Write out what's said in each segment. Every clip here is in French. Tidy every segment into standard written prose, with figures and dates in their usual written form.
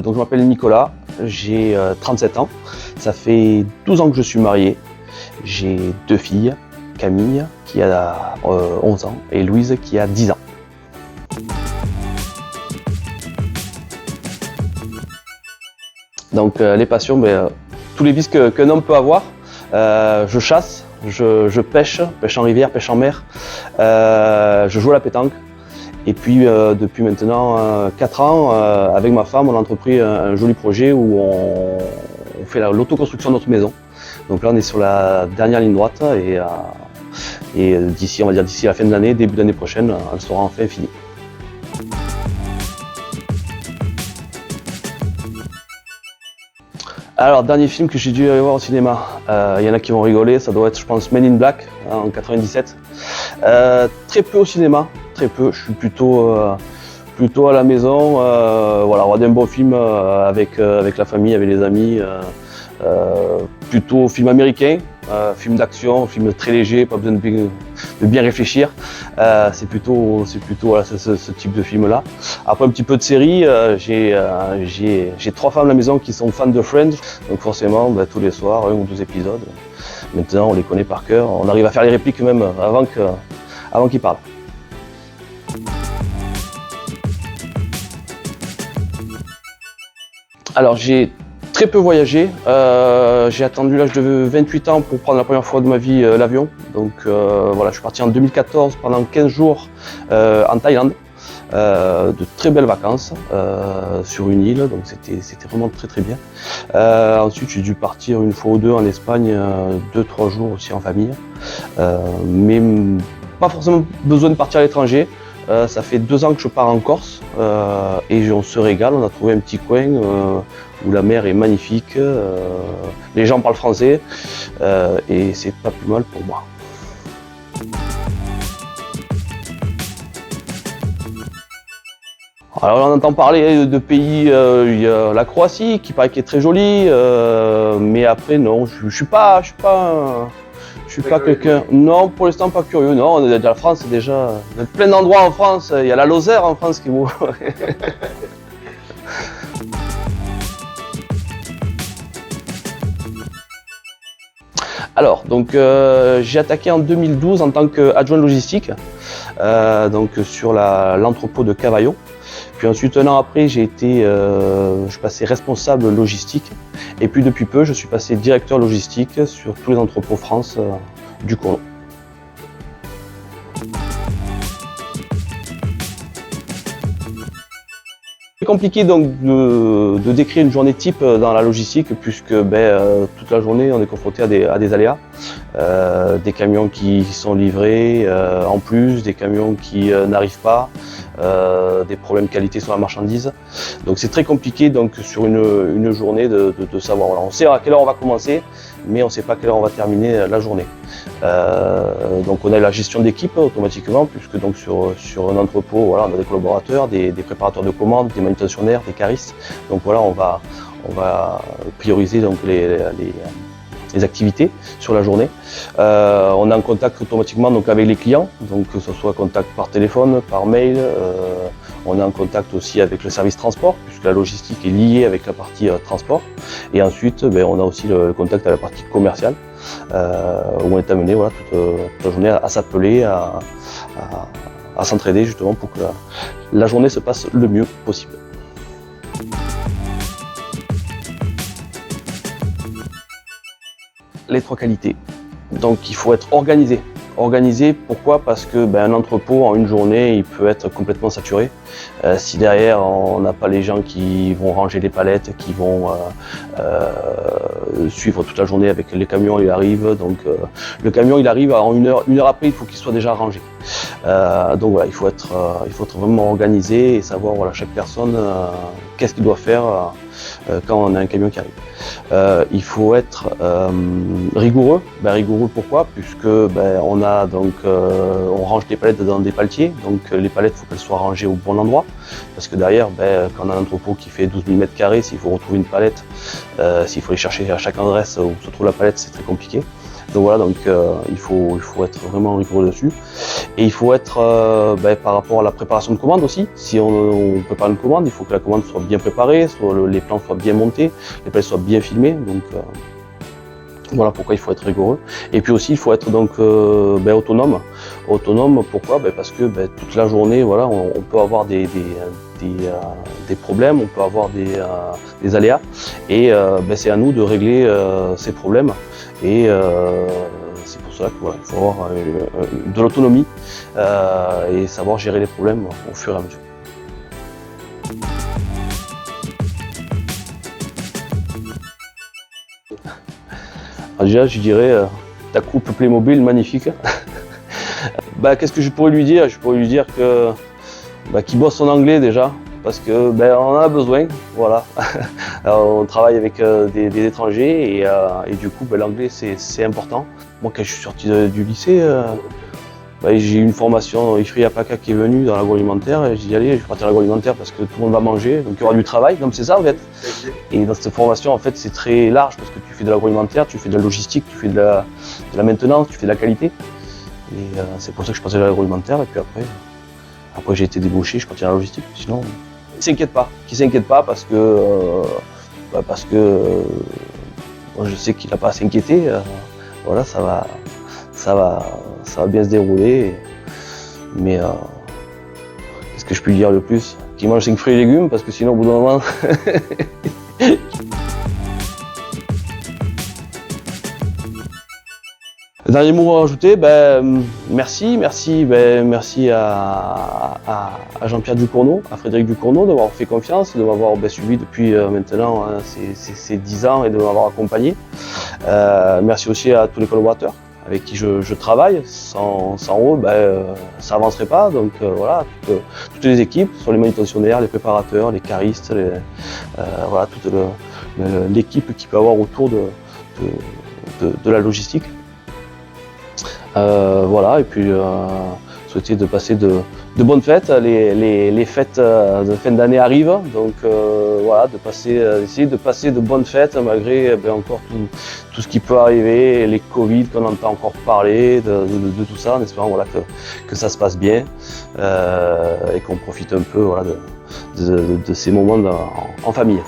Donc je m'appelle Nicolas, j'ai 37 ans, ça fait 12 ans que je suis marié, j'ai 2 filles, Camille qui a 11 ans et Louise qui a 10 ans. Donc les passions, tous les vices qu'un homme peut avoir, je chasse, je pêche en rivière, pêche en mer, je joue à la pétanque. Et puis depuis maintenant 4 ans, avec ma femme, on a entrepris un joli projet où on fait l'autoconstruction de notre maison. Donc là on est sur la dernière ligne droite et d'ici, on va dire d'ici la fin de l'année, début d'année prochaine, elle sera enfin finie. Alors, dernier film que j'ai dû aller voir au cinéma, il y en a qui vont rigoler, ça doit être je pense Men in Black en 97. Très peu au cinéma, très peu, je suis plutôt à la maison, voilà, regarder un bon film avec la famille, avec les amis, plutôt film américain, film d'action, film très léger, pas besoin de bien réfléchir, c'est plutôt voilà, ce type de film là. Après un petit peu de série, j'ai 3 femmes à la maison qui sont fans de Friends, donc forcément tous les soirs 1 ou 2 épisodes. Maintenant on les connaît par cœur, on arrive à faire les répliques même avant qu'ils parlent. Alors j'ai très peu voyagé, j'ai attendu l'âge de 28 ans pour prendre la première fois de ma vie l'avion. Donc voilà, je suis parti en 2014 pendant 15 jours en Thaïlande, de très belles vacances sur une île, donc c'était vraiment très bien. Ensuite j'ai dû partir une fois ou deux en Espagne, 2-3 jours aussi en famille, mais pas forcément besoin de partir à l'étranger. Ça fait 2 ans que je pars en Corse et on se régale, on a trouvé un petit coin où la mer est magnifique, les gens parlent français et c'est pas plus mal pour moi. Alors on entend parler de pays, il y a la Croatie qui paraît qui est très jolie, mais après non, je suis pas quelqu'un. Non, pour l'instant pas curieux. Non, la France déjà. Il y a plein d'endroits en France. Il y a la Lozère en France qui vaut. Alors, donc j'ai attaqué en 2012 en tant qu'adjoint logistique, donc sur l'entrepôt de Cavaillon. Puis ensuite, 1 an après, je passais responsable logistique. Et puis depuis peu, je suis passé directeur logistique sur tous les entrepôts France du Cournon. C'est compliqué donc de décrire une journée type dans la logistique puisque toute la journée on est confronté à des aléas, des camions qui sont livrés en plus, des camions qui n'arrivent pas, des problèmes qualité sur la marchandise. Donc c'est très compliqué donc sur une journée de savoir. Voilà, on sait à quelle heure on va commencer, mais on ne sait pas à quelle heure on va terminer la journée. Donc on a la gestion d'équipe automatiquement, puisque donc sur un entrepôt, voilà, on a des collaborateurs, des préparateurs de commandes, des manutentionnaires, des caristes. Donc voilà, on va prioriser donc les activités sur la journée. On est en contact automatiquement donc avec les clients, donc que ce soit contact par téléphone, par mail. On est en contact aussi avec le service transport, puisque la logistique est liée avec la partie transport. Et ensuite, on a aussi le contact avec la partie commerciale, où on est amené voilà, toute la journée à s'appeler, à s'entraider justement pour que la journée se passe le mieux possible. Les 3 qualités. Donc il faut être organisé. Organisé, pourquoi? Parce que un entrepôt en une journée, il peut être complètement saturé. Si derrière on n'a pas les gens qui vont ranger les palettes, qui vont suivre toute la journée avec les camions, il arrive. Donc le camion il arrive en une heure après, il faut qu'il soit déjà rangé. Donc voilà, il faut être vraiment organisé et savoir voilà chaque personne qu'est-ce qu'il doit faire quand on a un camion qui arrive. Il faut être rigoureux. Rigoureux pourquoi? Puisque on range des palettes dans des paletiers, donc les palettes il faut qu'elles soient rangées au bon endroit. Parce que derrière, quand on a un entrepôt qui fait 12 000 m², s'il faut retrouver une palette, s'il faut aller chercher à chaque adresse où se trouve la palette, c'est très compliqué. Donc voilà, il faut être vraiment rigoureux dessus. Et il faut être par rapport à la préparation de commande aussi. Si on prépare une commande, il faut que la commande soit bien préparée, les plans soient bien montés, les palettes soient bien filmées. Donc voilà pourquoi il faut être rigoureux. Et puis aussi il faut être donc autonome. Autonome pourquoi? Parce que toute la journée, voilà, on peut avoir des problèmes, on peut avoir des aléas. Et c'est à nous de régler ces problèmes. Et c'est pour cela qu'il faut avoir de l'autonomie et savoir gérer les problèmes au fur et à mesure. Alors déjà, je dirais ta coupe Playmobil magnifique. Qu'est-ce que je pourrais lui dire? Je pourrais lui dire que qu'il bosse son anglais déjà, parce que on en a besoin, voilà. Alors, on travaille avec des étrangers et du coup l'anglais c'est important. Moi quand je suis sorti du lycée, j'ai eu une formation IFRI APACA qui est venue dans l'agroalimentaire et j'ai dit allez, je vais partir dans l'agroalimentaire parce que tout le monde va manger, donc il y aura du travail, donc c'est ça en fait. Et dans cette formation en fait c'est très large parce que tu fais de l'agroalimentaire, tu fais de la logistique, tu fais de la maintenance, tu fais de la qualité. Et c'est pour ça que je passais dans l'agroalimentaire et puis après j'ai été débauché, je continue dans la logistique, sinon qui s'inquiète pas parce que je sais qu'il n'a pas à s'inquiéter, voilà, ça va bien se dérouler, mais qu'est-ce que je peux lui dire de plus? Qu'il mange 5 fruits et légumes parce que sinon au bout d'un moment Le dernier mot à rajouter, merci à Jean-Pierre Ducournau, à Frédéric Ducournau de m'avoir fait confiance, de m'avoir suivi depuis maintenant ces 10 ans et de m'avoir accompagné. Merci aussi à tous les collaborateurs avec qui je travaille. Sans eux, ça avancerait pas. Donc voilà, toutes les équipes, soit les manutentionnaires, les préparateurs, les caristes, voilà, toute l'équipe qui peut avoir autour de la logistique. Voilà, et puis souhaiter de passer de bonnes fêtes. Les fêtes de fin d'année arrivent, donc voilà, essayer de passer de bonnes fêtes malgré encore tout ce qui peut arriver, les Covid qu'on entend encore parler, de tout ça, en espérant voilà, que ça se passe bien et qu'on profite un peu voilà, de ces moments en famille.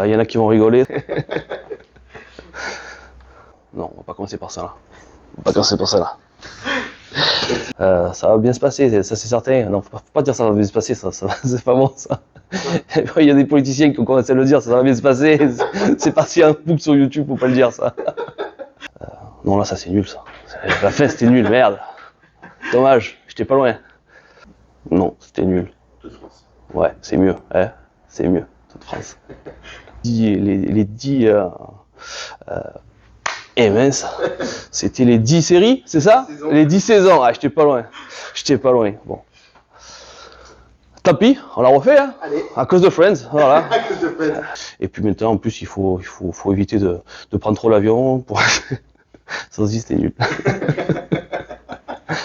Il y en a qui vont rigoler. Non, on va pas commencer par ça là. On va pas commencer par ça là. Ça va bien se passer, ça c'est certain. Non, faut pas dire ça va bien se passer, ça c'est pas bon ça. Il y a des politiciens qui ont commencé à le dire, ça va bien se passer. C'est parti un book sur YouTube, faut pas le dire ça. Non là ça c'est nul ça. La fin c'était nul, merde. Dommage, j'étais pas loin. Non, c'était nul. Ouais, c'est mieux, hein, c'est mieux. Toute France. Les 10 mince, c'était les 10 séries, c'est ça? Les 10 saisons, ah j'étais pas loin, bon. Tant pis, on l'a refait, hein. Allez. À cause de Friends, voilà. À cause de Friends. Et puis maintenant, en plus, il faut éviter de prendre trop l'avion, ça aussi c'était nul.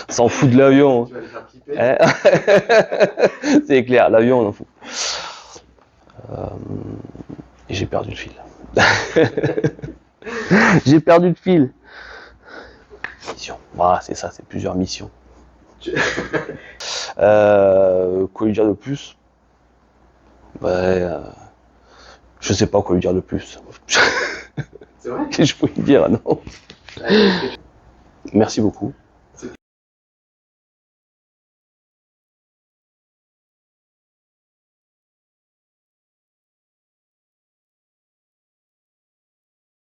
S'en fout de l'avion. Tu vas les faire piper. C'est clair, l'avion on en fout. Et j'ai perdu le fil. J'ai perdu le fil. Mission. Voilà, c'est ça, c'est plusieurs missions. Quoi lui dire de plus? Je sais pas quoi lui dire de plus. C'est vrai? Qu'est-ce que je peux lui dire? Non. Merci beaucoup.